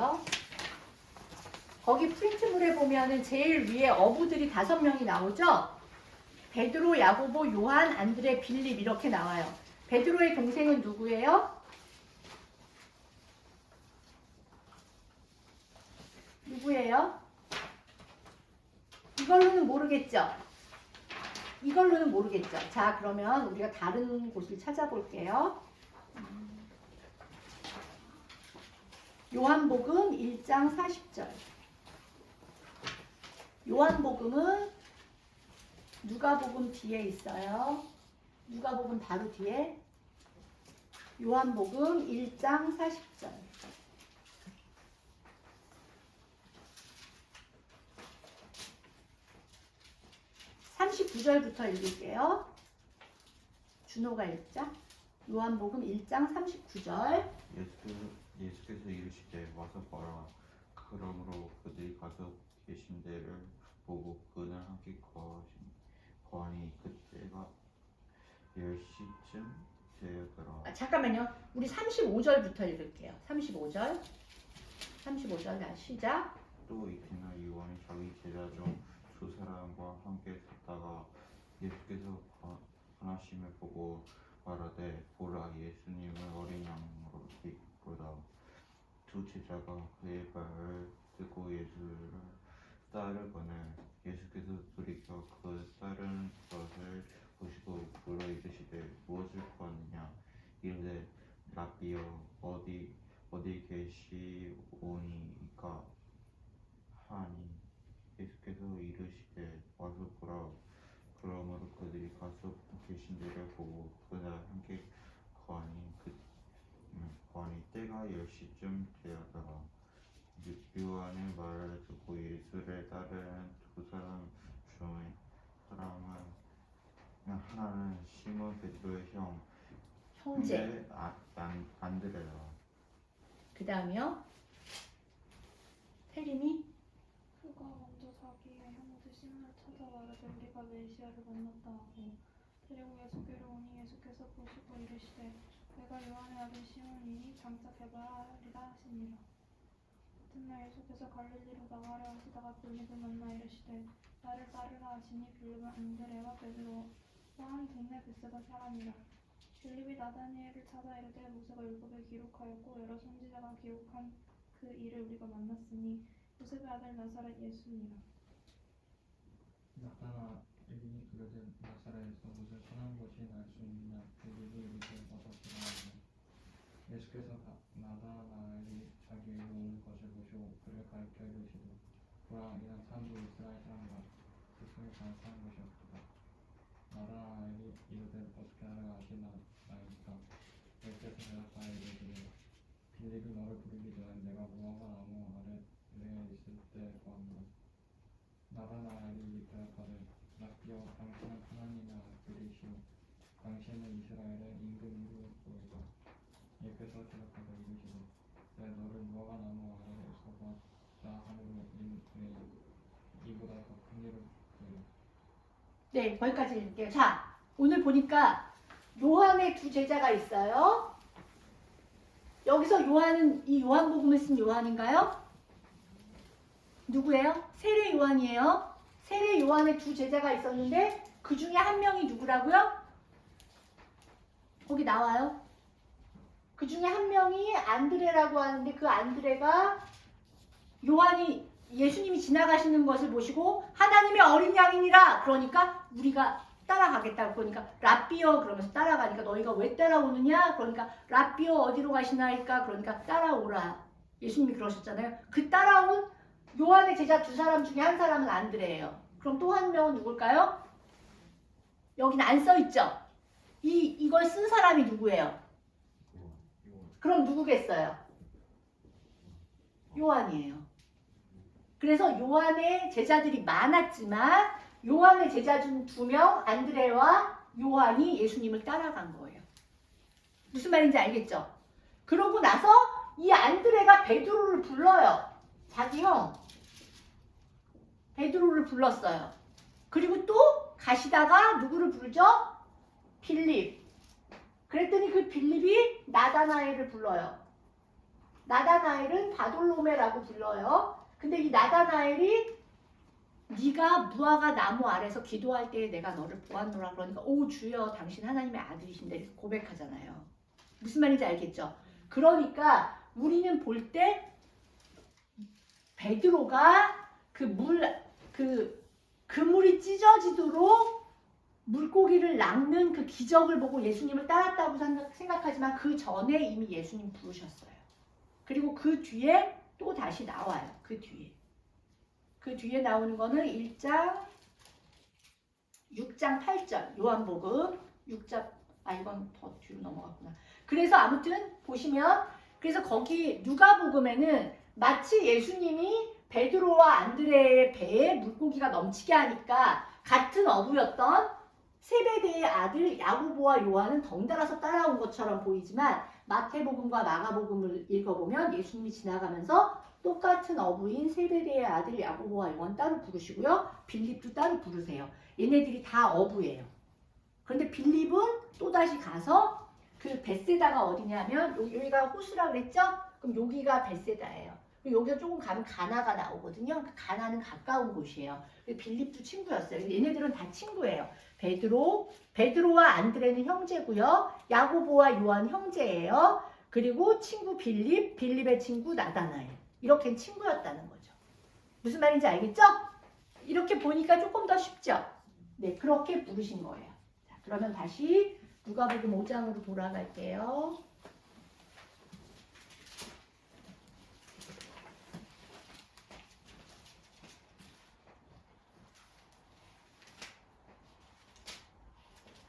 볼게요. 거기 프린트물에 보면은 제일 위에 어부들이 5명이 나오죠? 베드로, 야고보, 요한, 안드레, 빌립 이렇게 나와요. 베드로의 동생은 누구예요? 누구예요? 이걸로는 모르겠죠? 이걸로는 모르겠죠? 자, 그러면 우리가 다른 곳을 찾아볼게요. 요한복음 1장 40절. 요한복음은 누가복음 뒤에 있어요. 누가복음 바로 뒤에. 요한복음 1장 40절. 39절부터 읽을게요. 준호가 읽자. 요한복음 1장 39절. 예수께서 이르시되 와서 보라. 그러므로 그들이 가서 계신 데를 보고 그날 함께 거하니 그때가 10시쯤 되었더라. 잠깐만요. 우리 35절부터 읽을게요. 35절. 35절 다 시작. 또 이튿날 요한이 자기 제자 중 2사람과 함께 섰다가 예수께서 관하심을 보고 말하되 보라 예수님을 어린 양으로 띠고다. 2 제자가 그의 발을 뜯고 예수를 따르거늘 예수께서 돌이켜 그 따르는 것을 보시고 물어 이르시되 무엇을 구하느냐. 이르되 라비여 어디 계시오니이까 하니 예수께서 이르시되 와서 보라. 그러므로 그들이 가서 계신 데를 보고 그날 함께 거하니 때가 10시쯤 되었더라. 요한의 말을 듣고 예수를 따르는 2사람 중에 하나는 시몬 베드로의 형제 안드레라. 그 다음이요. 태림이 그가 먼저 자기의 형제 시몬을 찾아 말하되 우리가 메시아를 만났다 하고 데리고 예수께로 오니 예수께서 보시고 이르시되 내가 요한의 아들 시몬이니 장착해봐라 하리라 하시니라. 같은 날 예수께서 갈릴리로 나가려 하시다가 빌립을 만나 이르시되 나를 따르라 하시니 빌립은 안드레와 베드로와 한 동네 벳세다 사람이라. 빌립이 나다니엘을 찾아 이르되 모세가 율법에 기록하였고 여러 선지자가 기록한 그 일을 우리가 만났으니 요셉의 아들 나사렛 예수니라. 나다나엘이 이르되 나사렛에서 무슨 선한 것이 날 수 있느냐. 빌립이 이르되 어서 보라 하니 예수께서 나다나엘이 자기에게 오는 것을 보시고 그를 가리켜 이르시되 보라 이는 산도 이스라엘 사람이라. 스스로 장사한 것이 없도다. 나다나엘이 이르되 어떻게 나를 아시나이까. 예수께서 대답하여 이르시되 빌립이 너를 부르기 전에 내가 무화과 나무 아래 있을 때 보았노라. 나다나엘이 대답하되 라비여 당신은 하나님의 아들이시오. 당신은 이스라엘의 임금이로소이다. 예수께서 대답하여 이르시되 내가 너를 무화과 나무 아래에서 보았다 하므로 이보다 더 큰 일을 보리라. 네, 거기까지 읽을게요. 자, 오늘 보니까 요한의 2 제자가 있어요. 여기서 요한은 이 요한복음을 쓴 요한인가요? 누구예요? 세례 요한이에요. 세례 요한의 2 제자가 있었는데 그 중에 한 명이 누구라고요? 거기 나와요. 그 중에 한 명이 안드레라고 하는데 그 안드레가 요한이 예수님이 지나가시는 것을 보시고 하나님의 어린 양이니라. 그러니까 우리가 따라가겠다. 그러니까 라비어 그러면서 따라가니까 너희가 왜 따라오느냐? 그러니까 라비어 어디로 가시나이까? 그러니까 따라오라. 예수님이 그러셨잖아요. 그 따라온 요한의 제자 2사람 중에 한 사람은 안드레예요. 그럼 또 한 명은 누굴까요? 여기는 안 써있죠? 이걸 쓴 사람이 누구예요? 그럼 누구겠어요? 요한이에요. 그래서 요한의 제자들이 많았지만 요한의 제자 중 2명 안드레와 요한이 예수님을 따라간 거예요. 무슨 말인지 알겠죠? 그러고 나서 이 안드레가 베드로를 불러요. 자기 형 베드로를 불렀어요. 그리고 또 가시다가 누구를 부르죠? 빌립. 그랬더니 그 빌립이 나다나엘을 불러요. 나다나엘은 바돌로메라고 불러요. 근데 이 나다나엘이 네가 무화과 나무 아래서 기도할 때에 내가 너를 보았노라 그러니까 오 주여 당신 하나님의 아들이신데 이렇게 고백하잖아요. 무슨 말인지 알겠죠? 그러니까 우리는 볼 때 베드로가 그물이 찢어지도록 물고기를 낚는 그 기적을 보고 예수님을 따랐다고 생각하지만 그 전에 이미 예수님 부르셨어요. 그리고 그 뒤에 또 다시 나와요. 그 뒤에 나오는 거는 1장 6장 8절 요한복음 6장 이건 더 뒤로 넘어갔구나. 그래서 아무튼 보시면 그래서 거기 누가복음에는 마치 예수님이 베드로와 안드레의 배에 물고기가 넘치게 하니까 같은 어부였던 세베대의 아들 야고보와 요한은 덩달아서 따라온 것처럼 보이지만 마태복음과 마가복음을 읽어보면 예수님이 지나가면서 똑같은 어부인 세베대의 아들 야고보와 요한 따로 부르시고요. 빌립도 따로 부르세요. 얘네들이 다 어부예요. 그런데 빌립은 또다시 가서 그 벳세다가 어디냐면 여기가 호수라 그랬죠? 그럼 여기가 벳세다예요. 여기서 조금 가면 가나가 나오거든요. 가나는 가까운 곳이에요. 빌립도 친구였어요. 얘네들은 다 친구예요. 베드로와 안드레는 형제고요. 야고보와 요한 형제예요. 그리고 친구 빌립의 친구 나다나엘. 이렇게 친구였다는 거죠. 무슨 말인지 알겠죠? 이렇게 보니까 조금 더 쉽죠? 네, 그렇게 부르신 거예요. 자, 그러면 다시 누가복음 5장으로 돌아갈게요.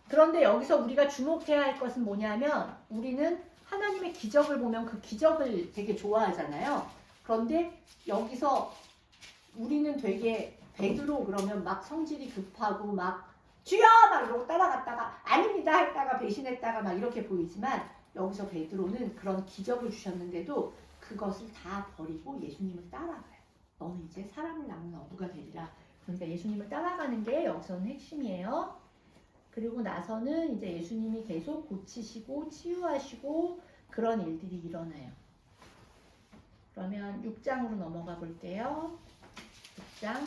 그런데 여기서 우리가 주목해야 할 것은 뭐냐면 우리는 하나님의 기적을 보면 그 기적을 되게 좋아하잖아요. 그런데 여기서 우리는 되게 베드로 그러면 막 성질이 급하고 막 주여 막 이러고 따라갔다가 아닙니다 했다가 배신했다가 막 이렇게 보이지만 여기서 베드로는 그런 기적을 주셨는데도 그것을 다 버리고 예수님을 따라가요. 너는 이제 사람을 낚는 어부가 되리라. 그러니까 예수님을 따라가는 게 여기서는 핵심이에요. 그리고 나서는 이제 예수님이 계속 고치시고 치유하시고 그런 일들이 일어나요. 그러면 6장으로 넘어가 볼게요. 6장.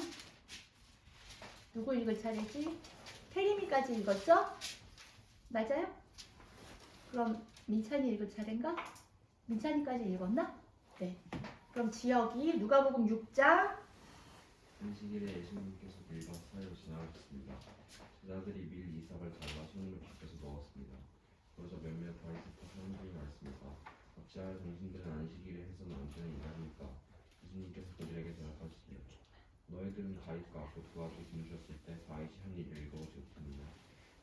누구 읽을 차례지? 태림이까지 읽었죠? 맞아요? 그럼 민찬이 읽을 차례인가? 민찬이까지 읽었나? 네. 그럼 지역이 누가복음 6장. 안식일에 예수님께서 길과 사이로 지나가셨습니다. 제자들이 밀 이삭을 잘라 손으로 빗겨서 먹었습니다. 그러자 몇몇 바리새파 사람들이 말했습니다. 어찌하여 당신들은 안식일에 해서는 안 되는 일입니까? 예수님께서 그들에게 대답하시되 너희들은 다윗과 그 두 아들이 굶주렸을 때 다윗이 한 일을 읽어보셨습니다.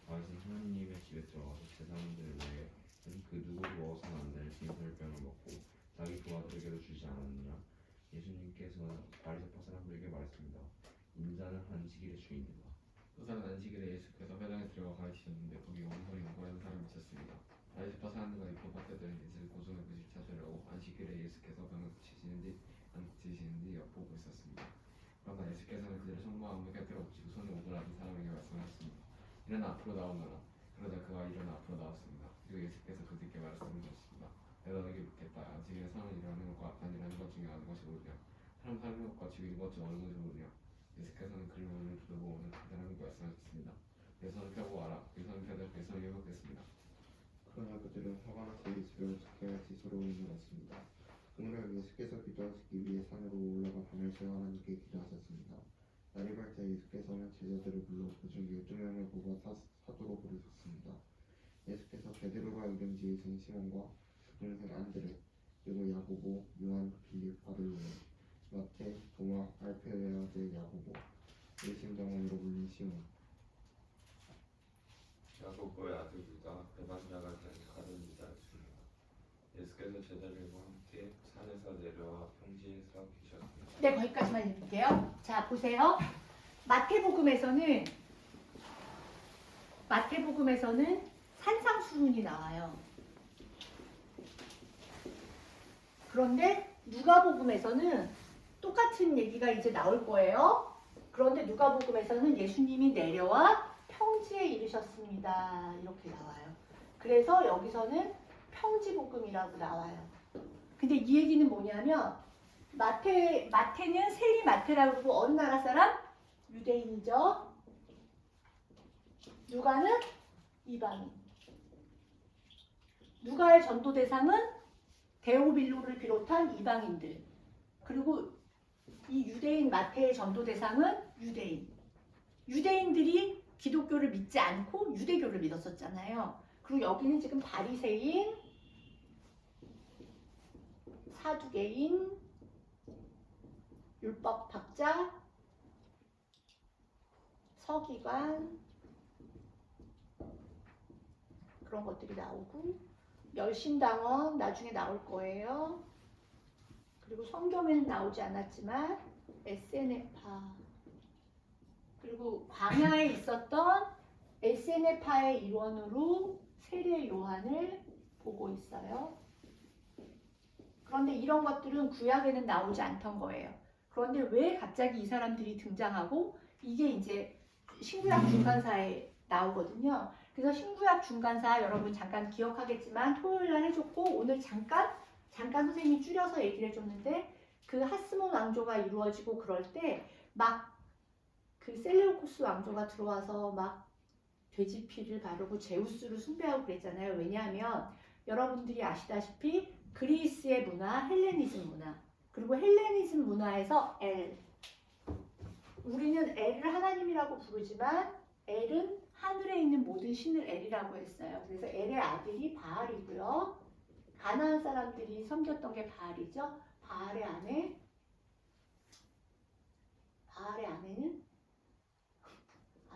다윗은 하나님의 집에 들어가서 제사장들을 위해 그 누구도 먹어서는 안 되는 진설병을 먹고 자기 두 아들에게도 주지 않았느냐? 예수님께서 바리새파 사람들에게 말했습니다. 인자는 안식일의 주인이다. 또 다른 안식일에 예수께서 회당에 들어가 가르치셨는데 거기 원소리 연구하는 사람이 있었습니다. 바리새파 사람들과 율법학자들은 예수를 고소해 무식 찾으려고 안식일에 예수께서 병을 고치시는지 안 고치시는지 엿보고 있었습니다. 그러나 예수께서는 그들의 속마음을 곁으로 붙이고 손에 옷을 안은 사람에게 말씀하셨습니다. 일어나 앞으로 나오너라. 그러자 그가 일어나 앞으로 나왔습니다. 그리고 예수께서 그들께 말씀하셨습니다. 내가 너에게 묻겠다. 안식일에 사람을 일하는 것과 단일하는 것 중에 어느 것이 옳으냐? 사람 사는 것과 죽이는 것 중 어느 것이 옳으냐? 예수께서는 그를 오늘 두고 오늘 간단하게 말씀하셨습니다. 내 손을 펴고 와라. 그 손을 펴자 그 손이 회복됐습니다. 그러나 그들은 화가 나서 예수를 적개같이 서로 놀랐습니다. 그러나 예수께서 기도하시기 위해 산으로 올라가 밤을 새워 하나님께 기도하셨습니다. 날이 밝자 예수께서는 제자들을 불러 그중 12명을 뽑아 사도로 부르셨습니다. 예수께서 베드로가 이름 지으신 시몬과 그 동생 안드레 그리고 야고보, 요한, 빌립, 바돌로메, 마태, 도마, 알페의 아들 야고보, 일심정원으로 불린 시몬, 야고보의 아들 유다, 배반자가 된 가룟 유다였습니다. 예수께서 제자들과 함께 산에서 내려와 평지에서 계셨습니다. 네, 거기까지만 읽을게요. 자, 보세요. 마태복음에서는 산상수훈이 나와요. 그런데 누가복음에서는 똑같은 얘기가 이제 나올 거예요. 그런데 누가복음에서는 예수님이 내려와 평지에 이르셨습니다. 이렇게 나와요. 그래서 여기서는 평지복음이라고 나와요. 근데 이 얘기는 뭐냐면 마태는 세리 마태라고 그러고 어느 나라 사람? 유대인이죠. 누가는 이방인. 누가의 전도 대상은 데오빌로를 비롯한 이방인들. 그리고 이 유대인 마태의 전도 대상은 유대인. 유대인들이 기독교를 믿지 않고 유대교를 믿었었잖아요. 그리고 여기는 지금 바리새인, 사두개인, 율법학자, 서기관 그런 것들이 나오고 열심당원 나중에 나올 거예요. 그리고 성경에는 나오지 않았지만 에세네파 그리고 광야에 있었던 에세네파의 일원으로 세례 요한을 보고 있어요. 그런데 이런 것들은 구약에는 나오지 않던 거예요. 그런데 왜 갑자기 이 사람들이 등장하고 이게 이제 신구약 중간사에 나오거든요. 그래서 신구약 중간사 여러분 잠깐 기억하겠지만 토요일 날 해줬고 오늘 잠깐 선생님이 줄여서 얘기를 해줬는데 그 하스몬 왕조가 이루어지고 그럴 때 막 그 셀레우코스 왕조가 들어와서 막 돼지 피를 바르고 제우스를 숭배하고 그랬잖아요. 왜냐하면 여러분들이 아시다시피 그리스의 문화, 헬레니즘 문화 그리고 헬레니즘 문화에서 우리는 엘을 하나님이라고 부르지만 엘은 하늘에 있는 모든 신을 엘이라고 했어요. 그래서 엘의 아들이 바알이고요. 가나안 사람들이 섬겼던 게 바알이죠. 바알의 아내는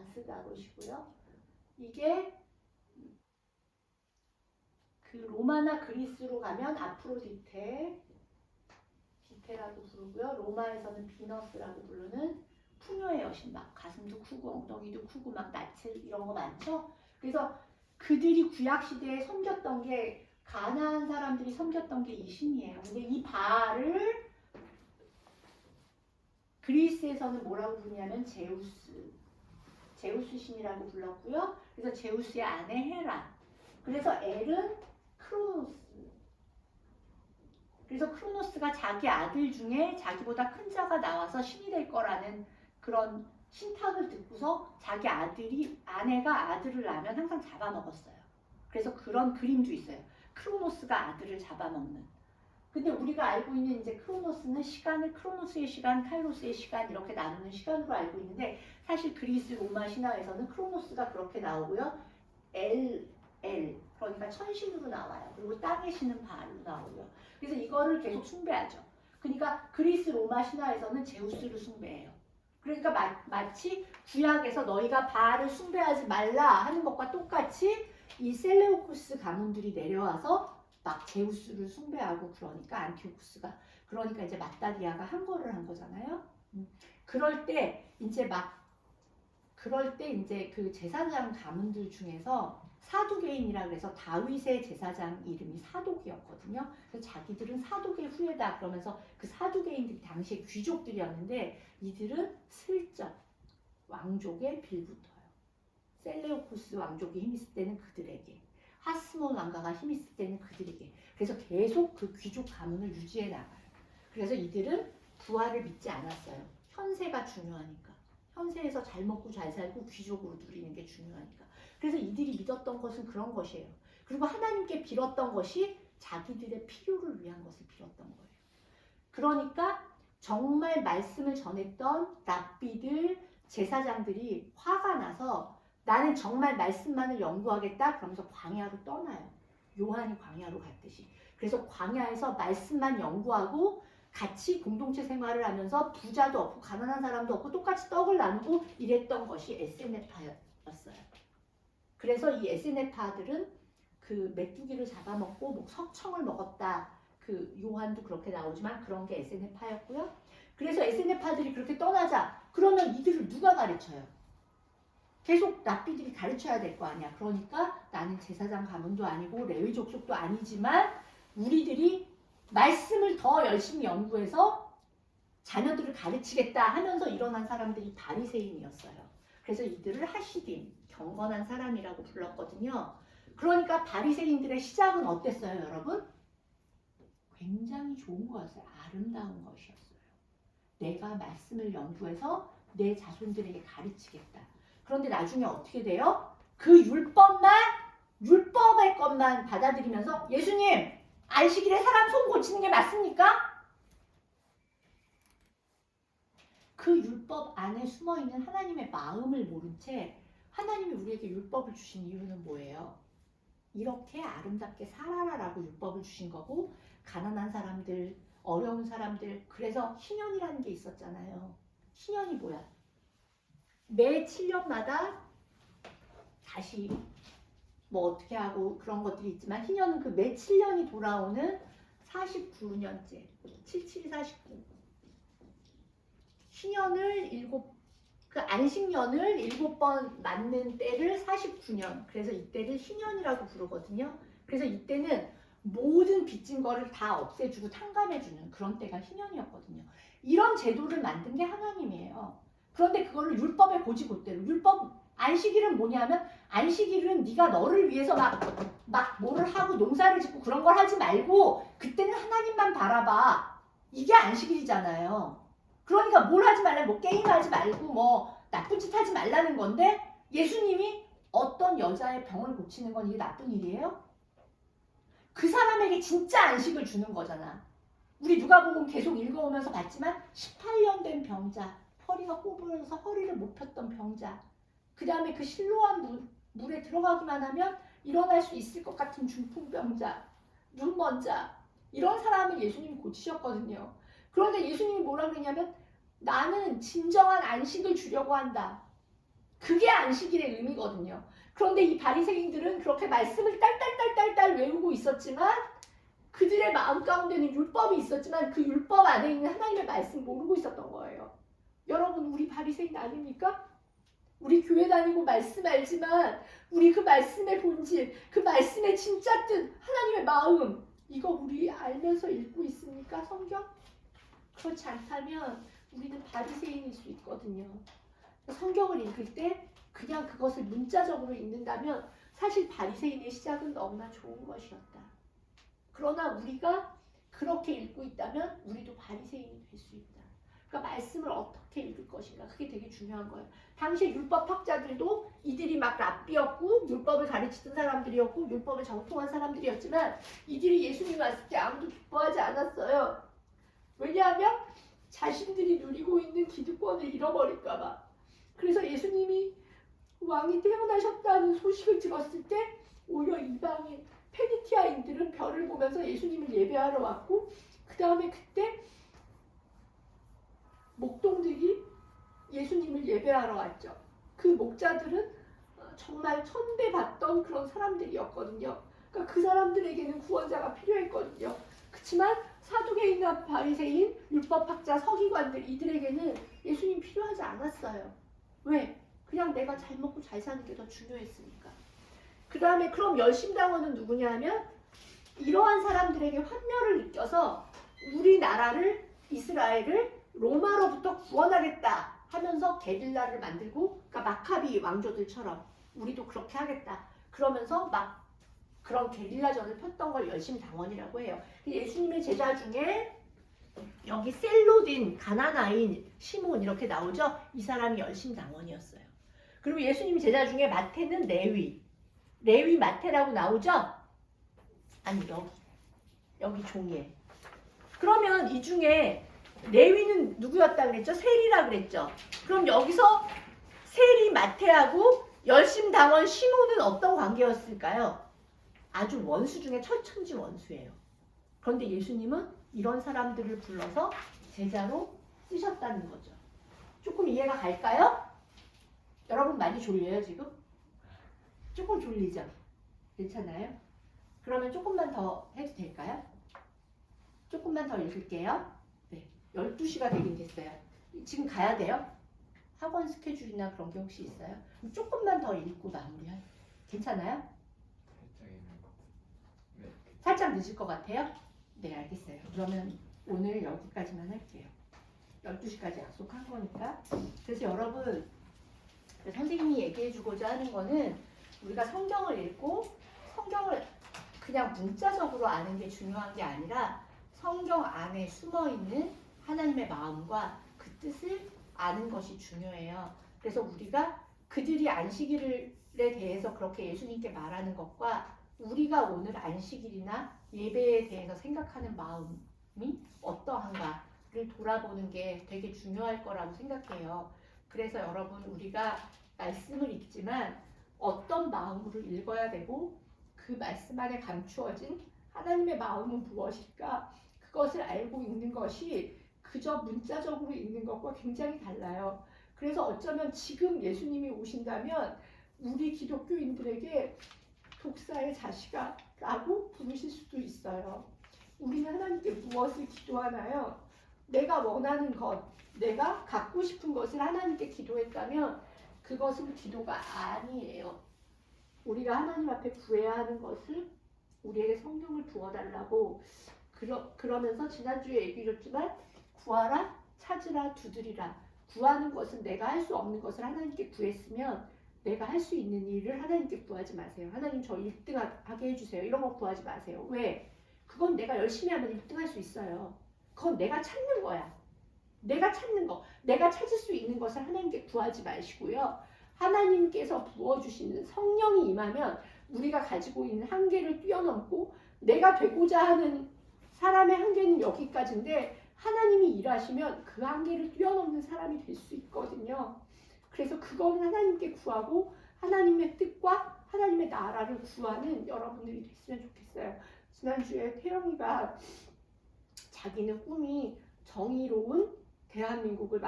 아스다롯이고요. 이게 그 로마나 그리스로 가면 아프로디테라고 부르고요. 로마에서는 비너스라고 부르는 풍요의 여신, 막 가슴도 크고 엉덩이도 크고 막 낯을 이런 거 많죠. 그래서 그들이 구약 시대에 섬겼던 게 가나안 사람들이 섬겼던 게 이 신이에요. 근데 이 바알을 그리스에서는 뭐라고 부르냐면 제우스 신이라고 불렀고요. 그래서 제우스의 아내 헤라. 그래서 엘은 크로노스. 그래서 크로노스가 자기 아들 중에 자기보다 큰 자가 나와서 신이 될 거라는 그런 신탁을 듣고서 자기 아내가 아들을 낳으면 항상 잡아먹었어요. 그래서 그런 그림도 있어요. 크로노스가 아들을 잡아먹는. 근데 우리가 알고 있는 이제 크로노스는 시간을 크로노스의 시간, 카이로스의 시간 이렇게 나누는 시간으로 알고 있는데 사실 그리스 로마 신화에서는 크로노스가 그렇게 나오고요. 그러니까 천신으로 나와요. 그리고 땅의 신은 바알로 나오고요. 그래서 이거를 계속 숭배하죠. 그러니까 그리스 로마 신화에서는 제우스를 숭배해요. 그러니까 마치 구약에서 너희가 바알을 숭배하지 말라 하는 것과 똑같이 이 셀레우코스 가문들이 내려와서 막 제우스를 숭배하고 그러니까 안티오쿠스가 그러니까 이제 마따리아가 항거를 한 거잖아요. 그럴 때 이제 그 제사장 가문들 중에서 사두개인이라 그래서 다윗의 제사장 이름이 사독이었거든요. 그래서 자기들은 사독의 후예다 그러면서 그 사두개인들이 당시에 귀족들이었는데 이들은 슬쩍 왕족에 빌붙어요. 셀레우코스 왕족이 힘 있을 때는 그들에게, 하스몬 왕가가 힘 있을 때는 그들에게. 그래서 계속 그 귀족 가문을 유지해 나가요. 그래서 이들은 부활을 믿지 않았어요. 현세가 중요하니까. 현세에서 잘 먹고 잘 살고 귀족으로 누리는 게 중요하니까. 그래서 이들이 믿었던 것은 그런 것이에요. 그리고 하나님께 빌었던 것이 자기들의 필요를 위한 것을 빌었던 거예요. 그러니까 정말 말씀을 전했던 랍비들, 제사장들이 화가 나서 나는 정말 말씀만을 연구하겠다 그러면서 광야로 떠나요. 요한이 광야로 갔듯이. 그래서 광야에서 말씀만 연구하고 같이 공동체 생활을 하면서 부자도 없고 가난한 사람도 없고 똑같이 떡을 나누고 이랬던 것이 에세네파였어요. 그래서 이 에세네파들은 그 메뚜기를 잡아먹고 뭐 석청을 먹었다. 그 요한도 그렇게 나오지만 그런 게 에세네파였고요. 그래서 에세네파들이 그렇게 떠나자 그러면 이들을 누가 가르쳐요? 계속 랍비들이 가르쳐야 될 거 아니야. 그러니까 나는 제사장 가문도 아니고 레위 족속도 아니지만 우리들이 말씀을 더 열심히 연구해서 자녀들을 가르치겠다 하면서 일어난 사람들이 바리새인이었어요. 그래서 이들을 하시딘, 경건한 사람이라고 불렀거든요. 그러니까 바리새인들의 시작은 어땠어요, 여러분? 굉장히 좋은 거였어요. 아름다운 것이었어요. 내가 말씀을 연구해서 내 자손들에게 가르치겠다. 그런데 나중에 어떻게 돼요? 그 율법의 것만 받아들이면서 예수님, 안식일에 사람 손 고치는 게 맞습니까? 그 율법 안에 숨어있는 하나님의 마음을 모른 채 하나님이 우리에게 율법을 주신 이유는 뭐예요? 이렇게 아름답게 살아라라고 율법을 주신 거고, 가난한 사람들, 어려운 사람들, 그래서 희년이라는 게 있었잖아요. 희년이 뭐야? 매 7년마다 다시 뭐 어떻게 하고 그런 것들이 있지만, 희년은 그 매 7년이 돌아오는 49년째, 7749. 희년을 그 안식년을 7번 맞는 때를 49년. 그래서 이때를 희년이라고 부르거든요. 그래서 이때는 모든 빚진 거를 다 없애주고 탕감해주는 그런 때가 희년이었거든요. 이런 제도를 만든 게 하나님이에요. 그런데 그거를 율법의 고지고대로, 안식일은 뭐냐면, 안식일은 네가 너를 위해서 막 뭐를 하고 농사를 짓고 그런 걸 하지 말고 그때는 하나님만 바라봐. 이게 안식일이잖아요. 그러니까 뭘 하지 말라, 뭐 게임하지 말고 뭐 나쁜 짓 하지 말라는 건데, 예수님이 어떤 여자의 병을 고치는 건 이게 나쁜 일이에요? 그 사람에게 진짜 안식을 주는 거잖아. 우리 누가복음 계속 읽어오면서 봤지만 18년 된 병자, 허리가 꼬부러져서 허리를 못 폈던 병자, 그 다음에 그 실로암 물에 들어가기만 하면 일어날 수 있을 것 같은 중풍병자, 눈먼자, 이런 사람을 예수님이 고치셨거든요. 그런데 예수님이 뭐라 그러냐면, 나는 진정한 안식을 주려고 한다. 그게 안식일의 의미거든요. 그런데 이 바리새인들은 그렇게 말씀을 딸딸딸딸 외우고 있었지만, 그들의 마음 가운데는 율법이 있었지만 그 율법 안에 있는 하나님의 말씀 모르고 있었던 거예요. 여러분, 우리 바리새인 아닙니까? 우리 교회 다니고 말씀 알지만 우리 그 말씀의 본질, 그 말씀의 진짜 뜻, 하나님의 마음, 이거 우리 알면서 읽고 있습니까? 성경? 그렇지 않다면 우리는 바리새인일 수 있거든요. 성경을 읽을 때 그냥 그것을 문자적으로 읽는다면 사실 바리새인의 시작은 너무나 좋은 것이었다. 그러나 우리가 그렇게 읽고 있다면 우리도 바리새인이 될 수 있다. 그러니까 말씀을 어떻게 읽을 것인가, 그게 되게 중요한 거예요. 당시 율법학자들도 이들이 막 랍비였고 율법을 가르치던 사람들이었고 율법을 정통한 사람들이었지만, 이들이 예수님 왔을 때 아무도 기뻐하지 않았어요. 왜냐하면 자신들이 누리고 있는 기득권을 잃어버릴까 봐. 그래서 예수님이 왕이 태어나셨다는 소식을 들었을 때 오히려 이방인 페니티아인들은 별을 보면서 예수님을 예배하러 왔고, 그 다음에 그때 목동들이 예수님을 예배하러 왔죠. 그 목자들은 정말 천대받던 그런 사람들이었거든요. 그러니까 그 사람들에게는 구원자가 필요했거든요. 그렇지만 사두개인과 바리새인, 율법학자, 서기관들, 이들에게는 예수님 필요하지 않았어요. 왜? 그냥 내가 잘 먹고 잘 사는 게 더 중요했으니까. 그 다음에 그럼 열심당원은 누구냐 하면, 이러한 사람들에게 환멸을 느껴서 우리나라를, 이스라엘을 로마로부터 구원하겠다 하면서 게릴라를 만들고, 그러니까 마카비 왕조들처럼 우리도 그렇게 하겠다 그러면서 막 그런 게릴라전을 폈던 걸 열심당원이라고 해요. 예수님의 제자 중에 여기 셀로딘, 가나나인, 시몬 이렇게 나오죠. 이 사람이 열심당원이었어요. 그리고 예수님 제자 중에 마태는 레위 마태라고 나오죠. 아니, 여기 종이에. 그러면 이 중에 레위는 누구였다 그랬죠? 세리라 그랬죠. 그럼 여기서 세리 마태하고 열심당원 시몬은 어떤 관계였을까요? 아주 원수 중에 철천지 원수예요. 그런데 예수님은 이런 사람들을 불러서 제자로 쓰셨다는 거죠. 조금 이해가 갈까요? 여러분 많이 졸려요 지금? 조금 졸리죠? 괜찮아요? 그러면 조금만 더 해도 될까요? 조금만 더 읽을게요. 네, 12시가 되긴 됐어요. 지금 가야 돼요? 학원 스케줄이나 그런 게 혹시 있어요? 조금만 더 읽고 마무리해요. 괜찮아요? 살짝 늦을 것 같아요? 네, 알겠어요. 그러면 오늘 여기까지만 할게요. 12시까지 약속한 거니까. 그래서 여러분, 선생님이 얘기해주고자 하는 거는, 우리가 성경을 읽고 성경을 그냥 문자적으로 아는 게 중요한 게 아니라 성경 안에 숨어있는 하나님의 마음과 그 뜻을 아는 것이 중요해요. 그래서 우리가 그들이 안식일에 대해서 그렇게 예수님께 말하는 것과 우리가 오늘 안식일이나 예배에 대해서 생각하는 마음이 어떠한가를 돌아보는 게 되게 중요할 거라고 생각해요. 그래서 여러분 우리가 말씀을 읽지만 어떤 마음으로 읽어야 되고 그 말씀 안에 감추어진 하나님의 마음은 무엇일까? 그것을 알고 읽는 것이 그저 문자적으로 읽는 것과 굉장히 달라요. 그래서 어쩌면 지금 예수님이 오신다면 우리 기독교인들에게 독사의 자식아라고 부르실 수도 있어요. 우리는 하나님께 무엇을 기도하나요? 내가 원하는 것, 내가 갖고 싶은 것을 하나님께 기도했다면 그것은 기도가 아니에요. 우리가 하나님 앞에 구해야 하는 것을 우리에게 성령을 부어달라고 그러면서 지난주에 얘기해줬지만 구하라, 찾으라, 두드리라. 구하는 것은 내가 할 수 없는 것을 하나님께 구했으면 내가 할 수 있는 일을 하나님께 구하지 마세요. 하나님 저 1등 하게 해주세요. 이런 거 구하지 마세요. 왜? 그건 내가 열심히 하면 1등 할 수 있어요. 그건 내가 찾는 거야. 내가 찾는 거. 내가 찾을 수 있는 것을 하나님께 구하지 마시고요. 하나님께서 부어주시는 성령이 임하면 우리가 가지고 있는 한계를 뛰어넘고 내가 되고자 하는 사람의 한계는 여기까지인데 하나님이 일하시면 그 한계를 뛰어넘는 사람이 될 수 있거든요. 그래서 그거는 하나님께 구하고 하나님의 뜻과 하나님의 나라를 구하는 여러분들이 됐으면 좋겠어요. 지난주에 태영이가 자기는 꿈이 정의로운 대한민국을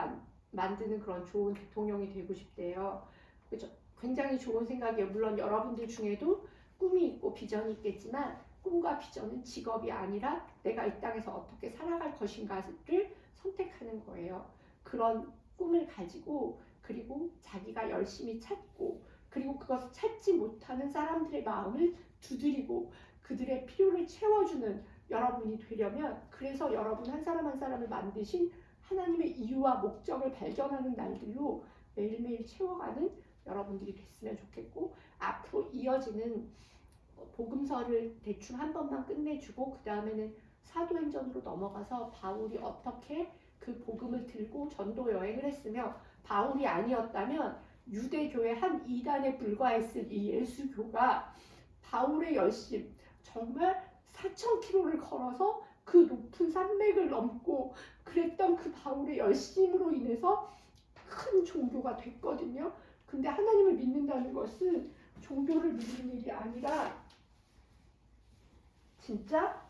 만드는 그런 좋은 대통령이 되고 싶대요. 그렇죠? 굉장히 좋은 생각이에요. 물론 여러분들 중에도 꿈이 있고 비전이 있겠지만 꿈과 비전은 직업이 아니라 내가 이 땅에서 어떻게 살아갈 것인가를 선택하는 거예요. 그런 꿈을 가지고 그리고 자기가 열심히 찾고 그리고 그것을 찾지 못하는 사람들의 마음을 두드리고 그들의 필요를 채워주는 여러분이 되려면 그래서 여러분 한 사람 한 사람을 만드신 하나님의 이유와 목적을 발견하는 날들로 매일매일 채워가는 여러분들이 됐으면 좋겠고 앞으로 이어지는 복음서를 대충 한 번만 끝내주고 그 다음에는 사도행전으로 넘어가서 바울이 어떻게 그 복음을 들고 전도 여행을 했으며 바울이 아니었다면 유대교의 한 이단에 불과했을 이 예수교가 바울의 열심 정말 4,000km를 걸어서 그 높은 산맥을 넘고 그랬던 그 바울의 열심으로 인해서 큰 종교가 됐거든요. 근데 하나님을 믿는다는 것은 종교를 믿는 일이 아니라 진짜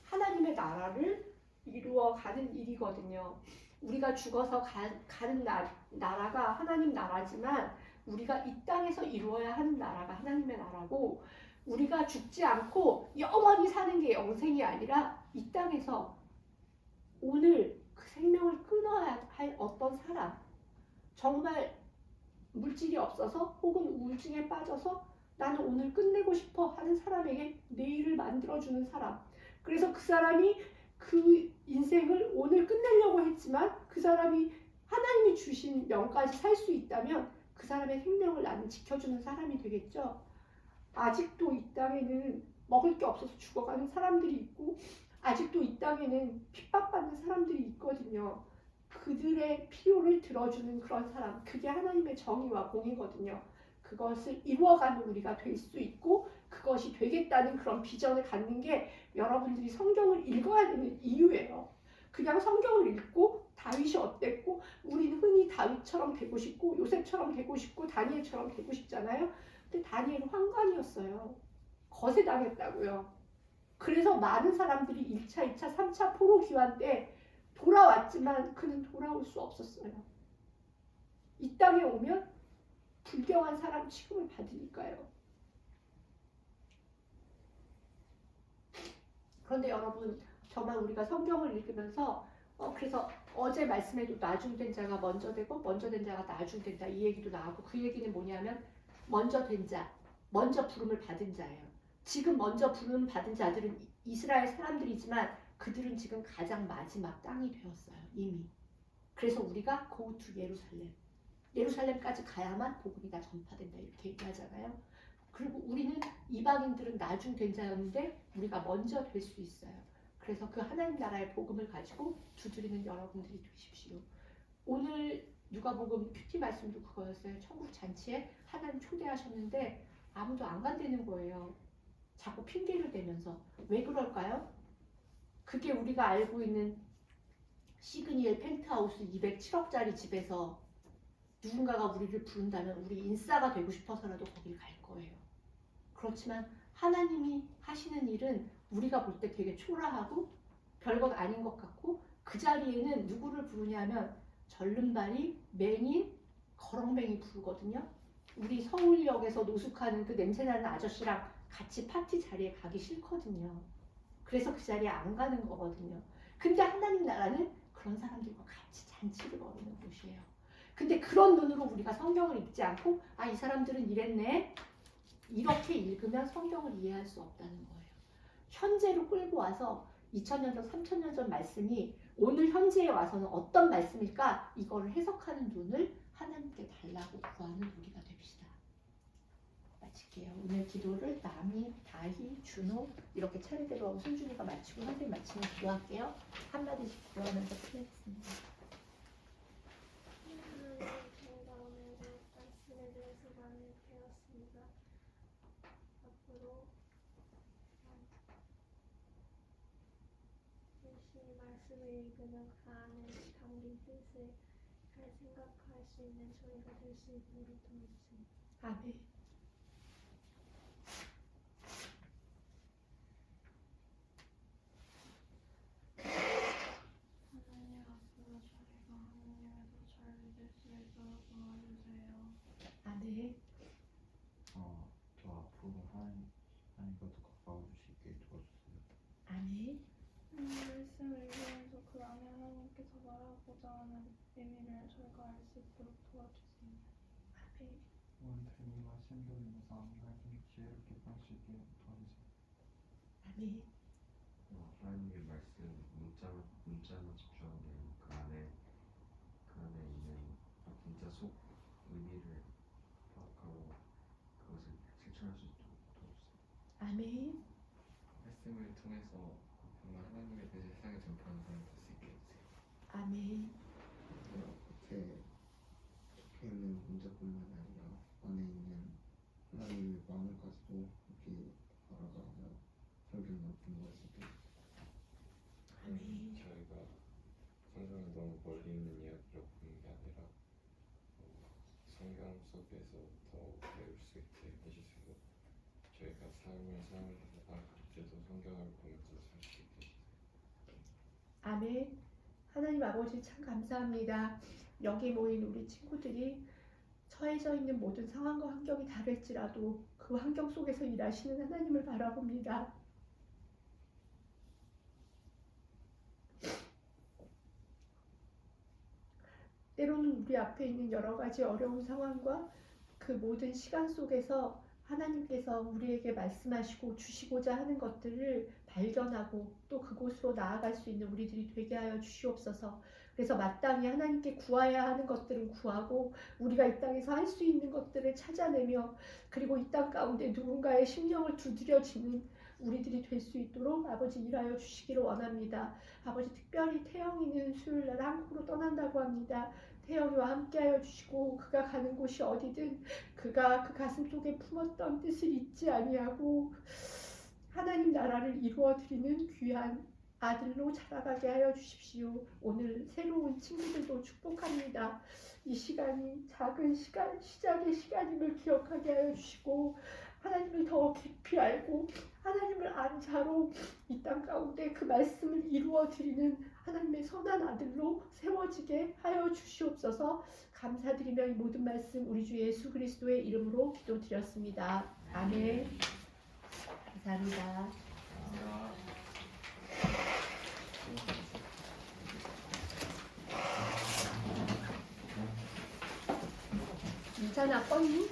하나님의 나라를 이루어가는 일이거든요. 우리가 죽어서 가는 나라가 하나님 나라지만 우리가 이 땅에서 이루어야 하는 나라가 하나님의 나라고 우리가 죽지 않고 영원히 사는 게 영생이 아니라 이 땅에서 오늘 그 생명을 끊어야 할 어떤 사람 정말 물질이 없어서 혹은 우울증에 빠져서 나는 오늘 끝내고 싶어 하는 사람에게 내일을 만들어주는 사람. 그래서 그 사람이 그 인생을 오늘 끝내려고 했지만 그 사람이 하나님이 주신 영까지 살 수 있다면 그 사람의 생명을 나는 지켜주는 사람이 되겠죠. 아직도 이 땅에는 먹을 게 없어서 죽어가는 사람들이 있고 아직도 이 땅에는 핍박받는 사람들이 있거든요. 그들의 필요를 들어주는 그런 사람, 그게 하나님의 정의와 공이거든요. 그것을 이루어가는 우리가 될 수 있고 그것이 되겠다는 그런 비전을 갖는 게 여러분들이 성경을 읽어야 되는 이유예요. 그냥 성경을 읽고 다윗이 어땠고 우리는 흔히 다윗처럼 되고 싶고 요셉처럼 되고 싶고 다니엘처럼 되고 싶잖아요. 근데 다니엘은 환관이었어요. 거세당했다고요. 그래서 많은 사람들이 1차, 2차, 3차 포로 귀환 때 돌아왔지만 그는 돌아올 수 없었어요. 이 땅에 오면 불경한 사람 취급을 받으니까요. 그런데 여러분 정말 우리가 성경을 읽으면서 그래서 어제 말씀에도 나중된 자가 먼저 되고 먼저 된 자가 나중된다 이 얘기도 나오고 그 얘기는 뭐냐면 먼저 된 자, 먼저 부름을 받은 자예요. 지금 먼저 부름 받은 자들은 이스라엘 사람들이지만 그들은 지금 가장 마지막 땅이 되었어요. 이미. 그래서 우리가 go to 예루살렘까지 가야만 복음이 다 전파된다 이렇게 얘기하잖아요. 그리고 우리는 이방인들은 나중된 자였는데 우리가 먼저 될 수 있어요. 그래서 그 하나님 나라의 복음을 가지고 두드리는 여러분들이 되십시오. 오늘 누가복음 큐티 말씀도 그거였어요. 천국 잔치에 하나님 초대하셨는데 아무도 안 간다는 거예요. 자꾸 핑계를 대면서. 왜 그럴까요? 그게 우리가 알고 있는 시그니엘 펜트하우스 207억짜리 집에서 누군가가 우리를 부른다면 우리 인싸가 되고 싶어서라도 거길 갈 거예요. 그렇지만 하나님이 하시는 일은 우리가 볼 때 되게 초라하고 별것 아닌 것 같고 그 자리에는 누구를 부르냐면 절름발이, 맹인, 거렁뱅이 부르거든요. 우리 서울역에서 노숙하는 그 냄새나는 아저씨랑 같이 파티 자리에 가기 싫거든요. 그래서 그 자리에 안 가는 거거든요. 근데 하나님 나라는 그런 사람들과 같이 잔치를 벌이는 곳이에요. 근데 그런 눈으로 우리가 성경을 읽지 않고 아, 이 사람들은 이랬네. 이렇게 읽으면 성경을 이해할 수 없다는 거예요. 현재로 끌고 와서 2000년 전, 3000년 전 말씀이 오늘 현재에 와서는 어떤 말씀일까? 이거를 해석하는 눈을 하나님께 달라고 구하는 우리가 됩시다. 마칠게요. 오늘 기도를 남이, 다희, 준호 이렇게 차례대로 하고 순준이가 마치고 선생님 마치면 기도할게요. 한마디씩 기도하면서 끝내겠습니다. 저희가 오늘 말씀에 대해서 많이 배웠습니다. 앞으로 열심히 말씀을 읽으면 그 안에 담긴 뜻을 잘 생각할 수 있는 저희가 될 수 있도록 도와주세요. 아멘. 하나님 앞으로 저희가 하나님을 더 잘 믿을 수 있도록 도와주세요. 아멘. 저 앞으로 하나님과 더 가까워 주시게 도와주세요. 아멘. 말씀을 읽으면서 그 안에 하나님께서 말하고자 하는 의미를 저희가 알 수 있도록 도와주세요. 아멘. 오늘 말씀 들으면서 아무나 좀 지혜롭게 볼 수 있게 도와주세요. 아멘. 하나님의 말씀 문자만 집중하면 그 안에 있는 진짜 속 의미를 파악하고 그것을 실천할 수 있도록 도와주세요. 아멘. 말씀을 통해서 정말 하나님의 뜻을 세상에 전파하는 사람 될 수 있게 해주세요. 아멘. 겉에 적혀있는 문자뿐만 아니라 안에 있는 하나님의 마음을 가지고 이렇게 알아가며 설교를 나누는 것을 아멘. 저희가 성경을 너무 멀리 있는 이야기로 보는 게 아니라 성경 속에서 더 배울 수 있게 해주시고 저희가 삶을 살아갈 때도 성경을 보면서 살 수 있게 해주세요. 아멘. 하나님 아버지 참 감사합니다. 여기 모인 우리 친구들이 처해져 있는 모든 상황과 환경이 다를지라도 그 환경 속에서 일하시는 하나님을 바라봅니다. 때로는 우리 앞에 있는 여러 가지 어려운 상황과 그 모든 시간 속에서 하나님께서 우리에게 말씀하시고 주시고자 하는 것들을 발견하고 또 그곳으로 나아갈 수 있는 우리들이 되게 하여 주시옵소서. 그래서 마땅히 하나님께 구해야 하는 것들은 구하고 우리가 이 땅에서 할 수 있는 것들을 찾아내며 그리고 이 땅 가운데 누군가의 심령을 두드려지는 우리들이 될 수 있도록 아버지 일하여 주시기를 원합니다. 아버지 특별히 태영이는 수요일날 한국으로 떠난다고 합니다. 태영이와 함께하여 주시고 그가 가는 곳이 어디든 그가 그 가슴 속에 품었던 뜻을 잊지 아니하고 하나님 나라를 이루어드리는 귀한 아들로 자라가게 하여 주십시오. 오늘 새로운 친구들도 축복합니다. 이 시간이 작은 시간, 시작의 시간임을 기억하게 하여 주시고 하나님을 더 깊이 알고 하나님을 안 자로 이 땅 가운데 그 말씀을 이루어드리는 하나님의 선한 아들로 세워지게 하여 주시옵소서. 감사드리며 이 모든 말씀 우리 주 예수 그리스도의 이름으로 기도드렸습니다. 아멘. 감사합니다. 괜찮아, 뻔히?